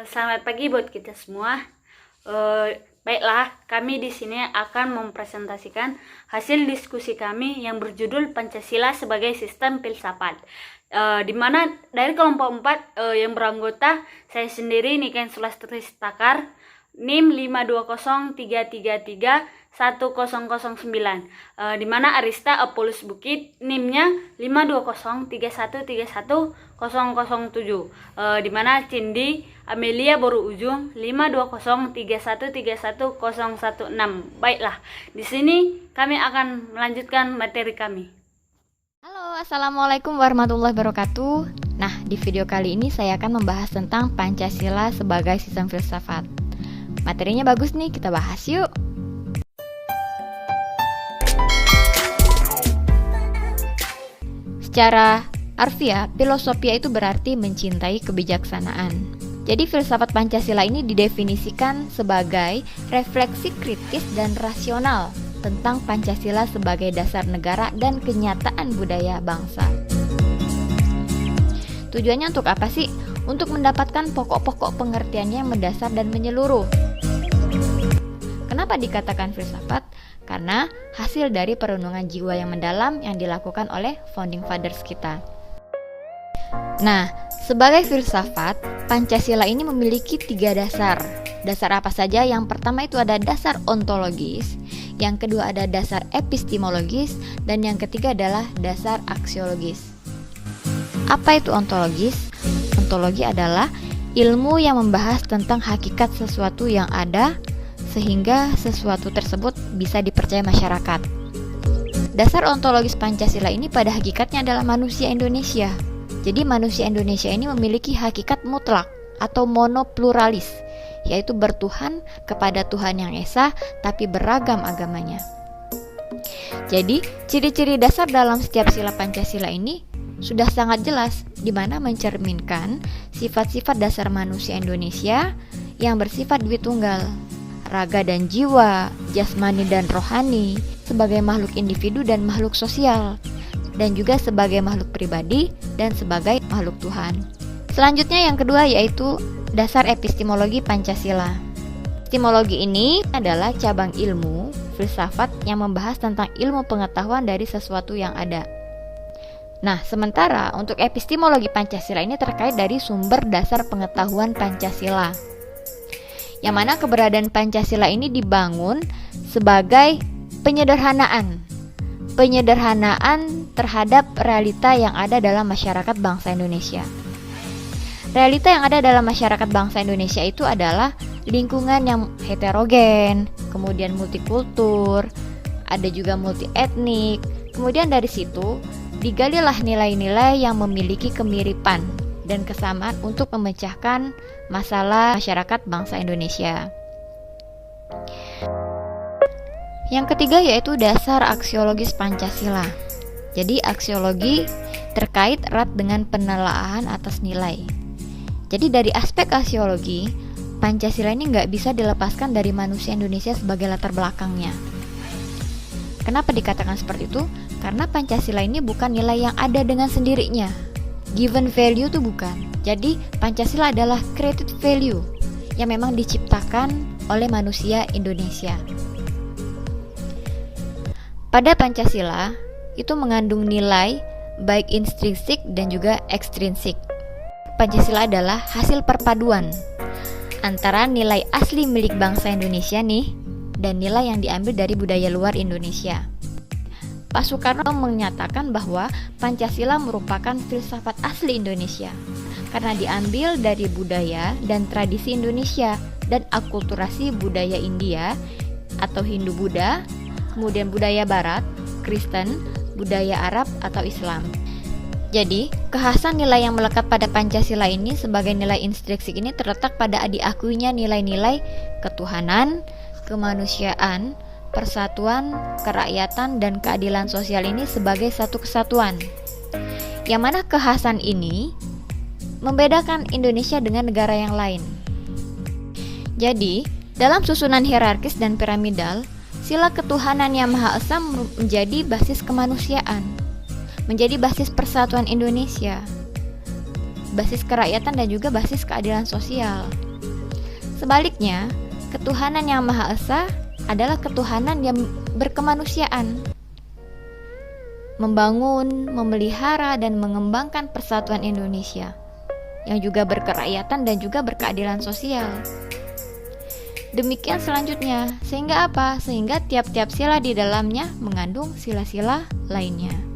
Selamat pagi buat kita semua. Baiklah, kami di sini akan mempresentasikan hasil diskusi kami yang berjudul Pancasila sebagai Sistem Filsafat. Di mana dari kelompok 4 yang beranggota saya sendiri Niken Sulastri Stakar, NIM 52033310009, di mana Arista Apolus Bukit NIM-nya 52031310007, di mana Cindy Amelia Boru Ujung 52031310116. Baiklah, di sini kami akan melanjutkan materi kami. Halo, Assalamualaikum warahmatullahi wabarakatuh. Nah, di video kali ini saya akan membahas tentang Pancasila sebagai sistem filsafat. Materinya bagus nih, kita bahas yuk. Secara harfiah, filosofia itu berarti mencintai kebijaksanaan. Jadi filsafat Pancasila ini didefinisikan sebagai refleksi kritis dan rasional tentang Pancasila sebagai dasar negara dan kenyataan budaya bangsa. Tujuannya untuk apa sih? Untuk mendapatkan pokok-pokok pengertiannya yang mendasar dan menyeluruh. Kenapa dikatakan filsafat? Karena hasil dari perenungan jiwa yang mendalam yang dilakukan oleh founding fathers kita. Nah, sebagai filsafat, Pancasila ini memiliki 3 dasar. Dasar apa saja? Yang pertama itu ada dasar ontologis, yang kedua ada dasar epistemologis, dan yang ketiga adalah dasar aksiologis. Apa itu ontologis? Ontologi adalah ilmu yang membahas tentang hakikat sesuatu yang ada, sehingga sesuatu tersebut bisa dipercaya masyarakat. Dasar ontologis Pancasila ini pada hakikatnya adalah manusia Indonesia. Jadi manusia Indonesia ini memiliki hakikat mutlak atau monopluralis, yaitu bertuhan kepada Tuhan yang esa tapi beragam agamanya. Jadi ciri-ciri dasar dalam setiap sila Pancasila ini sudah sangat jelas, di mana mencerminkan sifat-sifat dasar manusia Indonesia yang bersifat dwitunggal, raga dan jiwa, jasmani dan rohani, sebagai makhluk individu dan makhluk sosial, dan juga sebagai makhluk pribadi dan sebagai makhluk Tuhan. Selanjutnya yang kedua yaitu dasar epistemologi Pancasila. Epistemologi ini adalah cabang ilmu filsafat yang membahas tentang ilmu pengetahuan dari sesuatu yang ada. Nah, sementara untuk epistemologi Pancasila ini terkait dari sumber dasar pengetahuan Pancasila, yang mana keberadaan Pancasila ini dibangun sebagai penyederhanaan terhadap realita yang ada dalam masyarakat bangsa Indonesia. Realita yang ada dalam masyarakat bangsa Indonesia itu adalah lingkungan yang heterogen, kemudian multikultur, ada juga multi etnik. Kemudian dari situ digalilah nilai-nilai yang memiliki kemiripan dan kesamaan untuk memecahkan masalah masyarakat bangsa Indonesia. Yang ketiga yaitu dasar aksiologis Pancasila. Jadi aksiologi terkait erat dengan penelaahan atas nilai. Jadi dari aspek aksiologi, Pancasila ini nggak bisa dilepaskan dari manusia Indonesia sebagai latar belakangnya. Kenapa dikatakan seperti itu? Karena Pancasila ini bukan nilai yang ada dengan sendirinya. Given value itu bukan. Jadi Pancasila adalah created value yang memang diciptakan oleh manusia Indonesia. Pada Pancasila itu mengandung nilai baik intrinsik dan juga ekstrinsik. Pancasila adalah hasil perpaduan antara nilai asli milik bangsa Indonesia nih dan nilai yang diambil dari budaya luar Indonesia. Pak Soekarno menyatakan bahwa Pancasila merupakan filsafat asli Indonesia karena diambil dari budaya dan tradisi Indonesia dan akulturasi budaya India atau Hindu-Buddha, kemudian budaya Barat, Kristen, budaya Arab atau Islam. Jadi, kekhasan nilai yang melekat pada Pancasila ini sebagai nilai intrinsik ini terletak pada diakuinya nilai-nilai ketuhanan, kemanusiaan, persatuan, kerakyatan, dan keadilan sosial ini sebagai satu kesatuan. Yang mana kekhasan ini membedakan Indonesia dengan negara yang lain. Jadi, dalam susunan hierarkis dan piramidal, sila ketuhanan yang Maha Esa menjadi basis kemanusiaan, menjadi basis persatuan Indonesia. basis kerakyatan dan juga basis keadilan sosial. Sebaliknya, ketuhanan yang Maha Esa adalah ketuhanan yang berkemanusiaan, membangun, memelihara, dan mengembangkan persatuan Indonesia, yang juga berkerakyatan dan juga berkeadilan sosial. Demikian selanjutnya, sehingga apa? Sehingga tiap-tiap sila di dalamnya mengandung sila-sila lainnya.